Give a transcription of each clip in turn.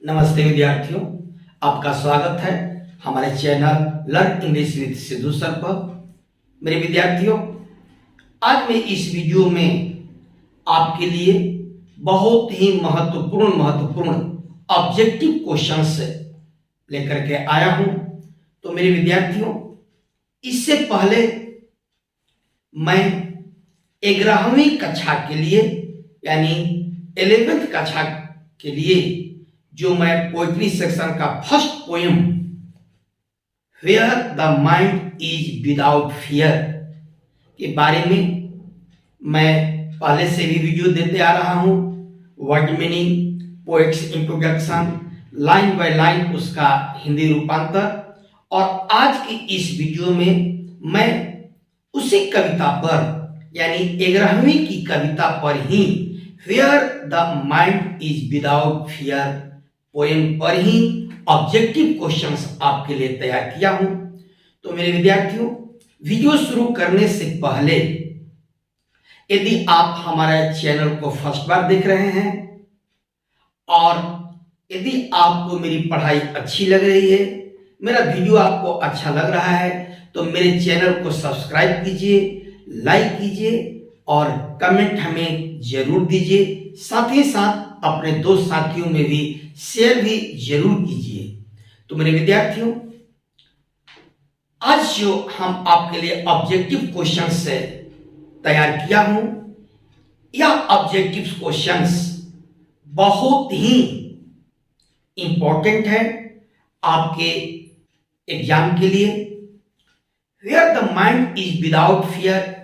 नमस्ते विद्यार्थियों, आपका स्वागत है हमारे channel learn English with Sidhu sir पर। मेरे विद्यार्थियों, आज मैं इस वीडियो में आपके लिए बहुत ही महत्वपूर्ण ऑब्जेक्टिव क्वेश्चंस लेकर के आया हूं। तो मेरे विद्यार्थियों, इससे पहले मैं 11वीं कक्षा के लिए यानी 11th कक्षा के लिए जो मैं पोइट्री सेक्शन का first poem where the mind is without fear के बारे में मैं पहले से भी वीडियो देते आ रहा हूं। Word meaning, poets introduction, line by line उसका हिंदी रूपांतर, और आज की इस वीडियो में मैं उसी कविता पर यानी 11वीं की कविता पर ही where the mind is without fear poem पर ही ऑब्जेक्टिव क्वेश्चंस आपके लिए तैयार किया हूं। तो मेरे विद्यार्थियों, वीडियो शुरू करने से पहले यदि आप हमारे चैनल को फर्स्ट बार देख रहे हैं और यदि आपको मेरी पढ़ाई अच्छी लग रही है, मेरा वीडियो आपको अच्छा लग रहा है, तो मेरे चैनल को सब्सक्राइब कीजिए, लाइक कीजिए और कमेंट हमें जरूर दीजिए। साथ ही साथ अपने दोस्त साथियों में भी शेयर भी जरूर कीजिए। तो मेरे विद्यार्थियों, आज जो हम आपके लिए ऑब्जेक्टिव क्वेश्चन से तैयार किया हूं, यह ऑब्जेक्टिव क्वेश्चंस बहुत ही इंपॉर्टेंट है आपके एग्जाम के लिए। Where the mind is without fear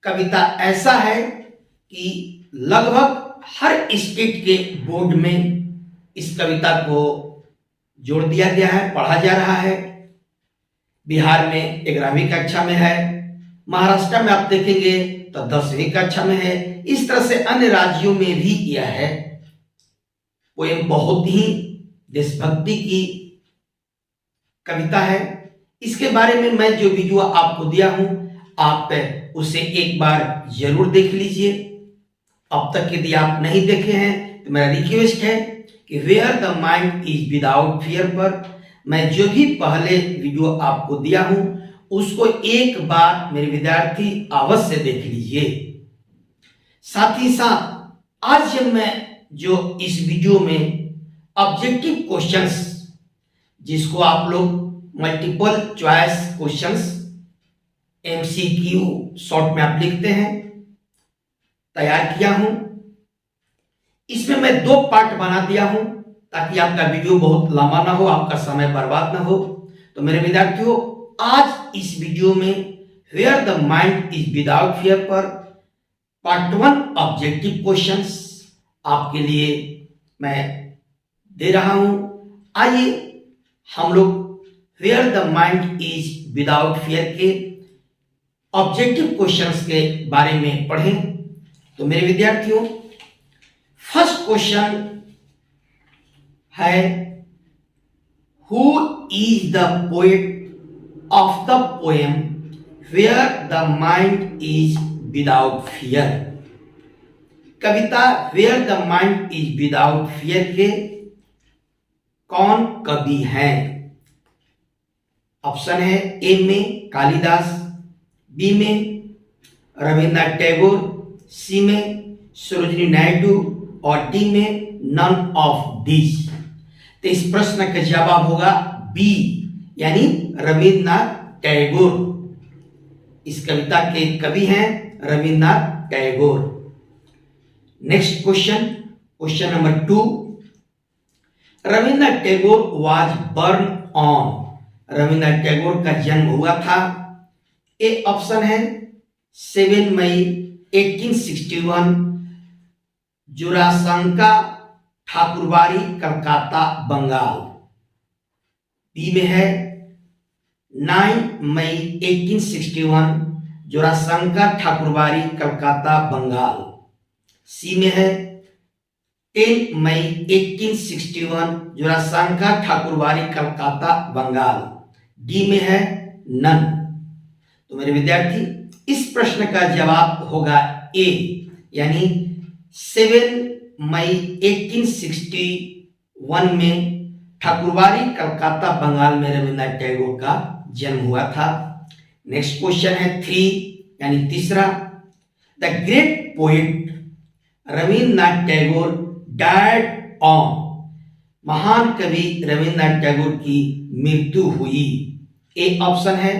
कविता ऐसा है कि लगभग हर स्टेट के बोर्ड में इस कविता को जोड़ दिया गया है, पढ़ा जा रहा है। बिहार में 11वीं कक्षा में है, महाराष्ट्र में आप देखेंगे तो 10वीं कक्षा में है, इस तरह से अन्य राज्यों में भी यह है। पोएम बहुत ही देशभक्ति की कविता है। इसके बारे में मैं जो वीडियो आपको दिया हूं, आप उसे एक बार जरूर देख लीजिए। अब तक यदि आप नहीं देखे हैं तो मेरा रिक्वेस्ट है कि where the mind is without fear पर मैं जो भी पहले वीडियो आपको दिया हूं उसको एक बार मेरे विद्यार्थी अवश्य देख लीजिए। साथ ही साथ आज मैं जो इस वीडियो में ऑब्जेक्टिव क्वेश्चंस, जिसको आप लोग multiple choice questions MCQ short में आप लिखते हैं, तैयार किया हूं। इसमें मैं 2 पार्ट बना दिया हूं ताकि आपका वीडियो बहुत लंबा ना हो, आपका समय बर्बाद ना हो। तो मेरे विद्यार्थियों, आज इस वीडियो में where the mind is without fear पर पार्ट 1 ऑब्जेक्टिव क्वेश्चंस आपके लिए मैं दे रहा हूं। आइए हम लोग where the mind is without fear के ऑब्जेक्टिव क्वेश्चंस के बारे में पढ़ें। तो मेरे विद्यार्थियों, फर्स्ट क्वेश्चन है who is the poet of the poem where the mind is without fear. कविता where the mind is without fear के कौन कवि हैं? ऑप्शन है ए में कालिदास, बी में रविन्द्रनाथ टैगोर, सी में सरोजिनी नायडू और डी में नन ऑफ दिस। तो इस प्रश्न का जवाब होगा बी यानी रविन्द्रनाथ टैगोर। इस कविता के कवि हैं Rabindranath Tagore. Next question, question number 2, Rabindranath Tagore was born on. Rabindranath Tagore का जन्म हुआ था, ए ऑप्शन है 7 मई 1861 जोरासंका ठाकुरबाड़ी कलकत्ता बंगाल। बी में है 9 मई 1861 जोरासंका ठाकुरबाड़ी कलकत्ता बंगाल। सी में है 10 मई 1861 जोरासंका ठाकुरबाड़ी कलकत्ता बंगाल। डी में है नन। तो मेरे विद्यार्थी, इस प्रश्न का जवाब होगा ए यानी 7 मई वन में ठाकुरबाड़ी कलकत्ता बंगाल में रविन्द्रनाथ टैगोर का जन्म हुआ था। नेक्स्ट क्वेश्चन है 3 यानी तीसरा, the great poet Rabindranath Tagore died on, महान कवि रविन्द्रनाथ टैगोर की मृत्यु हुई। ए ऑप्शन है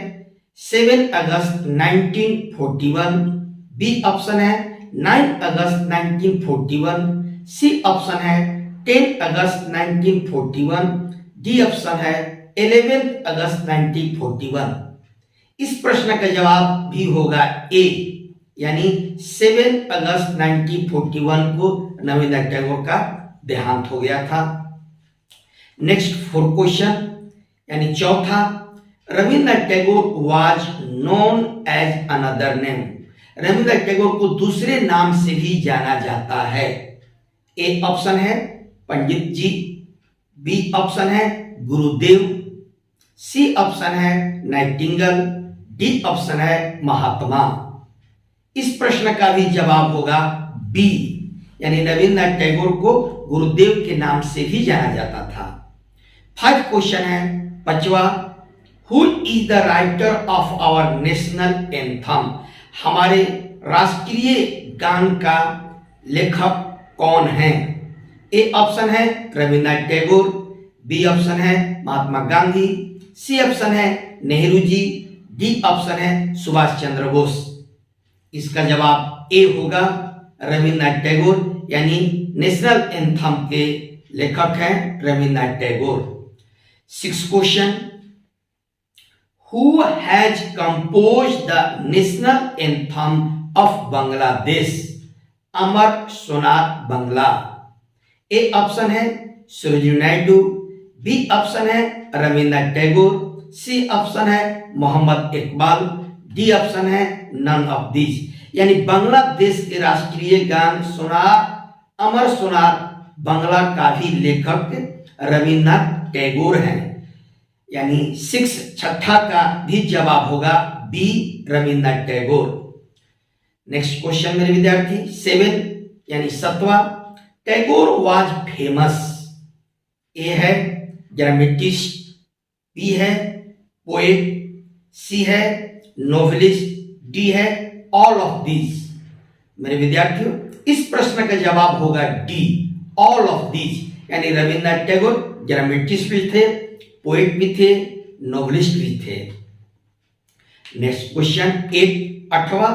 7 अगस्त 1941, बी ऑप्शन है 9 अगस्त 1941, सी ऑप्शन है 10 अगस्त 1941, डी ऑप्शन है 11 अगस्त 1941। इस प्रश्न का जवाब भी होगा ए, यानी 7 अगस्त 1941 को रविन्द्रनाथ टैगोर का देहांत हो गया था। नेक्स्ट 4 क्वेश्चन यानी चौथा, Rabindranath Tagore was known as another name, Rabindranath Tagore को दूसरे नाम से भी जाना जाता है। ए ऑप्शन है पंडित जी, बी ऑप्शन है गुरुदेव, सी ऑप्शन है नाइटिंगेल, डी ऑप्शन है महात्मा। इस प्रश्न का भी जवाब होगा बी, यानी रविन्द्रनाथ टैगोर को गुरुदेव के नाम से भी जाना जाता था। 5 क्वेश्चन है पांचवा, who is the writer of our national anthem, हमारे राष्ट्रीय गान का लेखक कौन है। ए ऑप्शन है रविन्द्रनाथ टैगोर, बी ऑप्शन है महात्मा गांधी, सी ऑप्शन है नेहरू जी, डी ऑप्शन है सुभाष चंद्र बोस। इसका जवाब ए होगा रविन्द्रनाथ टैगोर, यानी नेशनल एंथम के लेखक हैं Rabindranath Tagore. 6 question, who has composed the national anthem of Bangladesh, Amar Sonar Bangla. A option है सरोजिनी नायडू, बी ऑप्शन है रविन्द्रनाथ टैगोर, सी ऑप्शन है मोहम्मद इकबाल, डी ऑप्शन है नन ऑफ दिस। यानी बांग्लादेश के राष्ट्रीय गान सोनार अमर सोनार बांग्ला का भी लेखक रविन्द्रनाथ टैगोर हैं। यानी 6 छठा का भी जवाब होगा B Rabindranath Tagore. Next question मेरे विद्यार्थी 7 यानी 7वां, टैगोर वाज फेमस। ए है ड्रामेटिस्ट, बी है पोएट, सी है नोवेलिस्ट, डी है ऑल ऑफ दिस। मेरे विद्यार्थियों इस प्रश्न का जवाब होगा डी, ऑल ऑफ दिस। यानी रविन्द्रनाथ टैगोर ड्रामेटिस्ट भी थे, पोएट भी थे, नोवेलिस्ट भी थे। नेक्स्ट क्वेश्चन 8वां,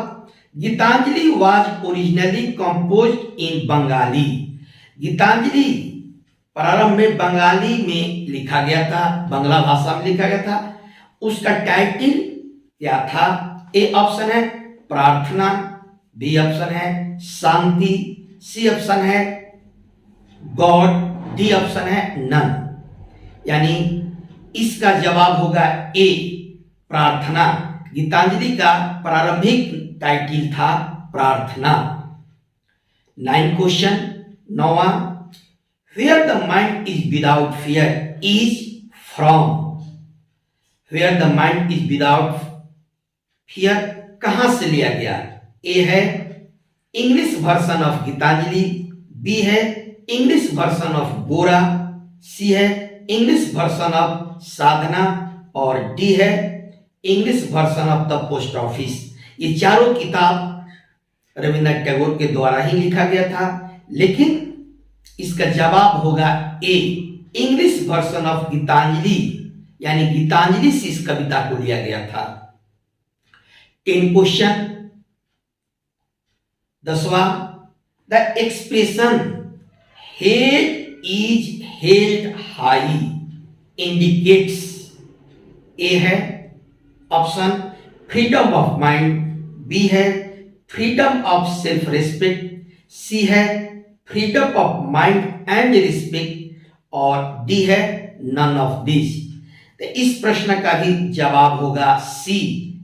Gitanjali was originally composed in Bengali. Gitanjali प्रारंभ में बंगाली में लिखा गया था, बांग्ला भाषा में लिखा गया था। उसका टाइटल क्या था। ए ऑप्शन है प्रार्थना, बी ऑप्शन है शांति, सी ऑप्शन है गॉड, डी ऑप्शन है नन। यानी इसका जवाब होगा ए प्रार्थना। गीतांजलि का प्रारंभिक टाइटल था प्रार्थना। 9 क्वेश्चन 9वां, where the mind is without fear is from. Where the mind is without fear कहां से लिया गया। ए है English version of Gitanjali, B है English version of Gora, C है इंग्लिश वर्जन ऑफ साधना और डी है English version of the post office. ये चारों किताब रविन्द्रनाथ टैगोर के द्वारा ही लिखा गया था, लेकिन इसका जवाब होगा ए इंग्लिश वर्जन ऑफ गीतांजलि, यानी गीतांजलि से इस कविता को लिया गया था। 10 क्वेश्चन 10वां, the expression head is held high indicates. A है option freedom of mind, B है freedom of self respect, C है freedom of mind and respect और डी है नन ऑफ दिस। तो इस प्रश्न का भी जवाब होगा सी,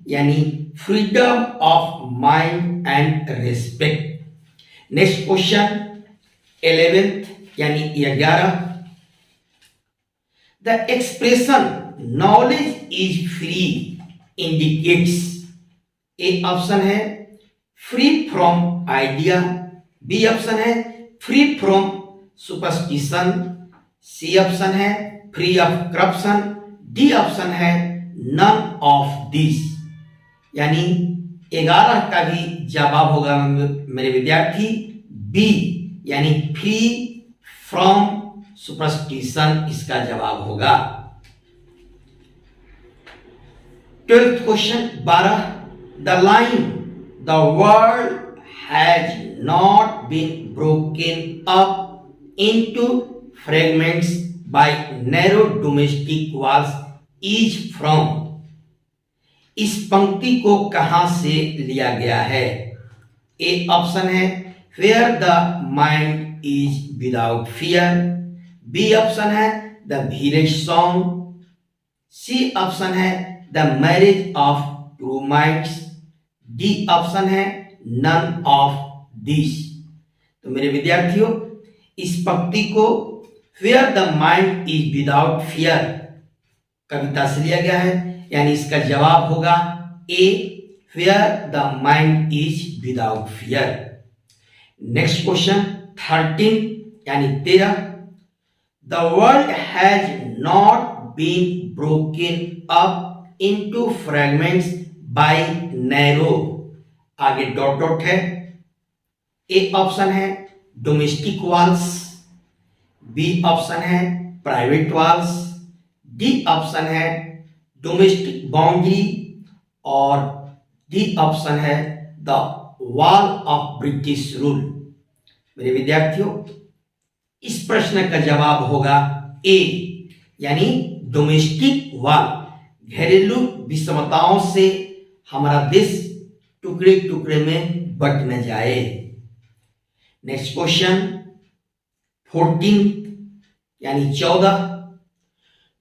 यानी freedom of mind and respect. Next question 11th यानी 11, the expression knowledge is free indicates. A option है free from idea, B option है free from superstition, C option है free of corruption, D option है none of this. यानी 11 का भी जवाब होगा मेरे विद्यार्थी बी, यानी फ्री फ्रॉम सुपरस्टिशन इसका जवाब होगा। 12th question 12, the line the world has not been broken up into fragments by narrow domestic walls is from. इस पंक्ति को कहां से लिया गया है? ए ऑप्शन है where the mind is without fear, B option है the village song, C option है the marriage of true minds, D option है नन ऑफ दिस। तो मेरे विद्यार्थियों, इस पंक्ति को where the mind is without fear कविता से लिया गया है, यानी इसका जवाब होगा A where the mind is without fear. Next question 13 यानी 13, the world has not been broken up into fragments by narrow, आगे डॉट डॉट है। ए ऑप्शन है डोमेस्टिक वॉल्स, बी ऑप्शन है प्राइवेट वॉल्स, डी ऑप्शन है domestic boundary और D option है the wall of British rule. मेरे विद्यार्थियों, इस प्रश्न का जवाब होगा ए, यानी डोमेस्टिक वॉल। घरेलू विषमताओं से हमारा देश टुकड़े टुकड़े में बट न जाए। नेक्स्ट क्वेश्चन 14 यानी 14,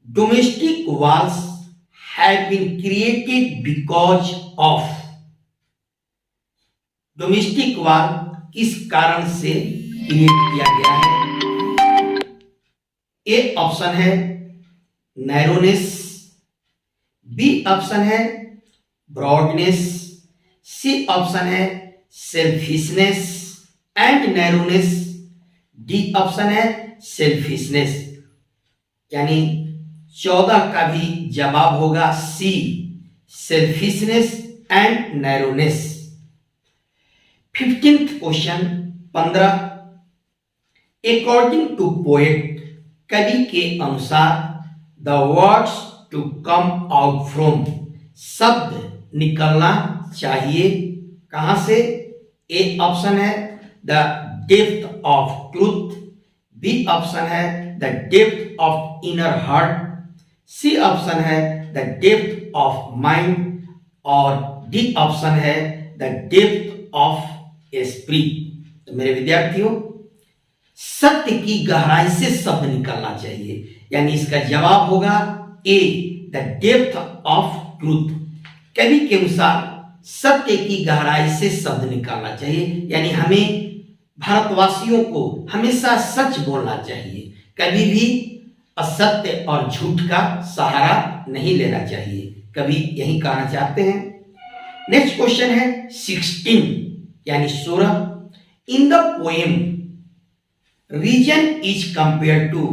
domestic walls have been created because of. Domestic wall किस कारण से क्रिएट किया गया है? ए ऑप्शन है नैरोनेस, बी ऑप्शन है ब्रॉडनेस, सी ऑप्शन है selfishness and narrowness, D option है सेल्फिशनेस। यानी 14 का भी जवाब होगा C, selfishness and narrowness. 15th question 15, according to poet, कवि के अनुसार the words to come out from, शब्द निकलना चाहिए कहां से? ए ऑप्शन है the depth of truth, B option है the depth of inner heart, C option है द डेप्थ ऑफ माइंड और डी ऑप्शन है द डेप्थ ऑफ स्पिरिट। तो मेरे विद्यार्थियों, सत्य की गहराई से शब्द निकलना चाहिए, यानी इसका जवाब होगा ए, द डेप्थ ऑफ ट्रूथ। कवि के अनुसार सत्य की गहराई से शब्द निकालना चाहिए, यानी हमें भारतवासियों को हमेशा सच बोलना चाहिए, कभी भी असत्य और झूठ का सहारा नहीं लेना चाहिए। कवि यही कहना चाहते हैं। नेक्स्ट क्वेश्चन है 16 यानी 16, in the poem reason is compare to,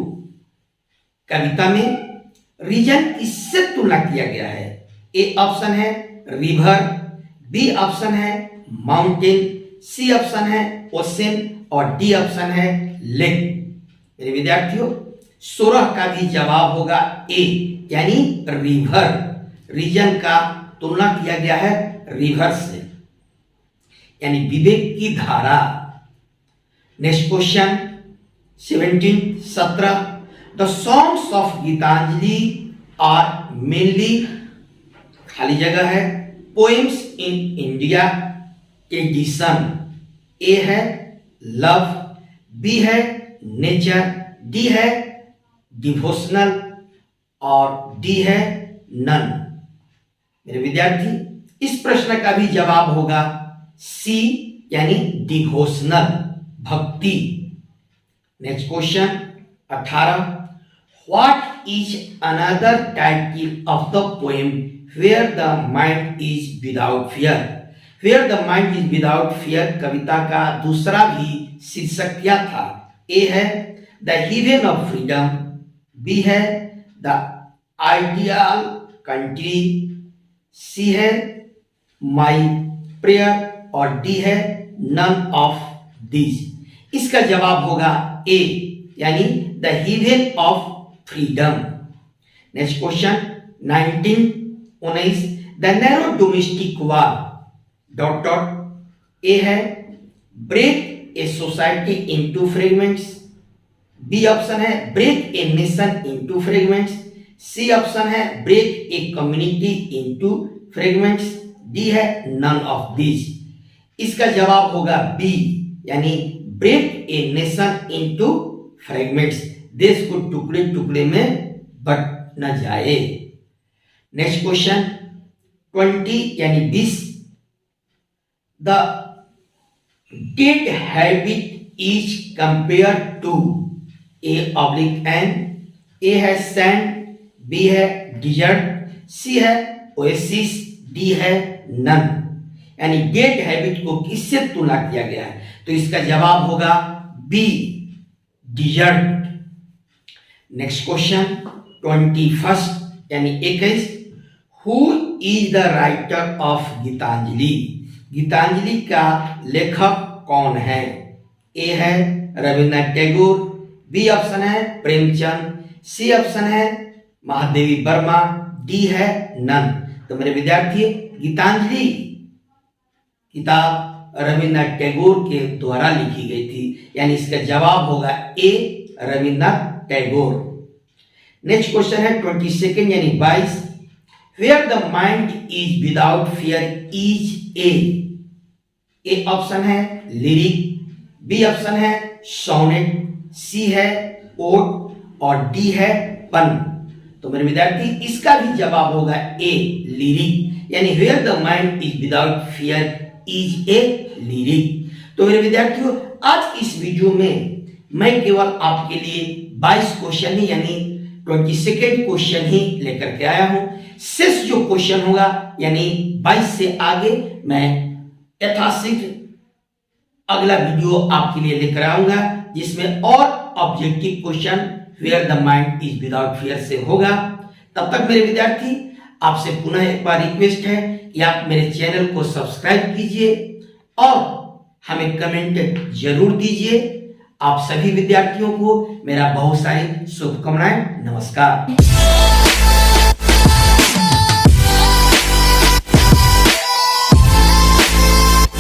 कविता में रीजन किससे तुलना किया गया है? ए ऑप्शन है रिवर, बी ऑप्शन है माउंटेन, सी ऑप्शन है ओशन और डी ऑप्शन है लेक। मेरे विद्यार्थियों, 16 का भी जवाब होगा ए, यानी रिवर। रीजन का तुलना किया गया है रिवर से, यानी विवेक की धारा। Next question 17 the songs of Gitanjali are mainly, खाली जगह है, poems in India edition. A है लव, बी है नेचर, डी है डिवोशनल और डी है नन। मेरे विद्यार्थी, इस प्रश्न का भी जवाब होगा सी, यानी डिवोशनल, भक्ति। Next question 18, what is another title of the poem where the mind is without fear? Where the mind is without fear कविता का दूसरा भी शीर्षक क्या था? ए है the heaven of freedom, B है द आइडियल कंट्री, सी है माई प्रेयर और डी है नन ऑफ दिस। इसका जवाब होगा ए यानी the heaven of freedom. Next question 19 the narrow domestic war dot dot. A है break a society into fragments, B option है break a nation into fragments, C option है break a community into fragments, D है none of this. इसका जवाब होगा B यानी break a nation into fragments, देश को टुकड़े टुकड़े में बट न जाए। नेक्स्ट क्वेश्चन 20 यानी 20 the date habit is compare to a oblique an. A है सैंड, बी है डिजर्ट, सी है ओएसिस, डी है नन। यानी डेट हैबिट को किससे तुलना किया गया है, तो इसका जवाब होगा बी डिजर्ट। नेक्स्ट क्वेश्चन 21 यानी 21 who is the writer of Gitanjali. Gitanjali का लेखक कौन है। ए है रविन्द्रनाथ टैगोर, बी ऑप्शन है प्रेमचंद, सी ऑप्शन है महादेवी वर्मा, डी है नन। तो मेरे विद्यार्थी गीतांजलि किताब रविन्द्रनाथ टैगोर के द्वारा लिखी गई थी, यानी इसका जवाब होगा A Rabindranath Tagore. Next question है 22 यानी 22 where the mind is without fear is A option है लिरिक, बी ऑप्शन है सोनेट, सी है ओड और डी है पन। तो मेरे विद्यार्थी इसका भी जवाब होगा ए लिरिक, यानी where the mind is without fear is a lyric. तो मेरे विद्यार्थियों आज की इस वीडियो में मैं केवल आपके लिए 22 क्वेश्चन ही यानी 22nd क्वेश्चन ही लेकर के आया हूं। शेष जो क्वेश्चन होगा यानी 22 से आगे मैं यथाशीघ्र अगला वीडियो आपके लिए लेकर आऊंगा, जिसमें और objective question where the mind is without fear से होगा। तब तक मेरे विद्यार्थी आपसे पुनः एक बार रिक्वेस्ट है कि आप मेरे चैनल को सब्सक्राइब कीजिए और हमें कमेंट जरूर दीजिए। आप सभी विद्यार्थियों को मेरा बहुत सारी शुभकामनाएं। नमस्कार।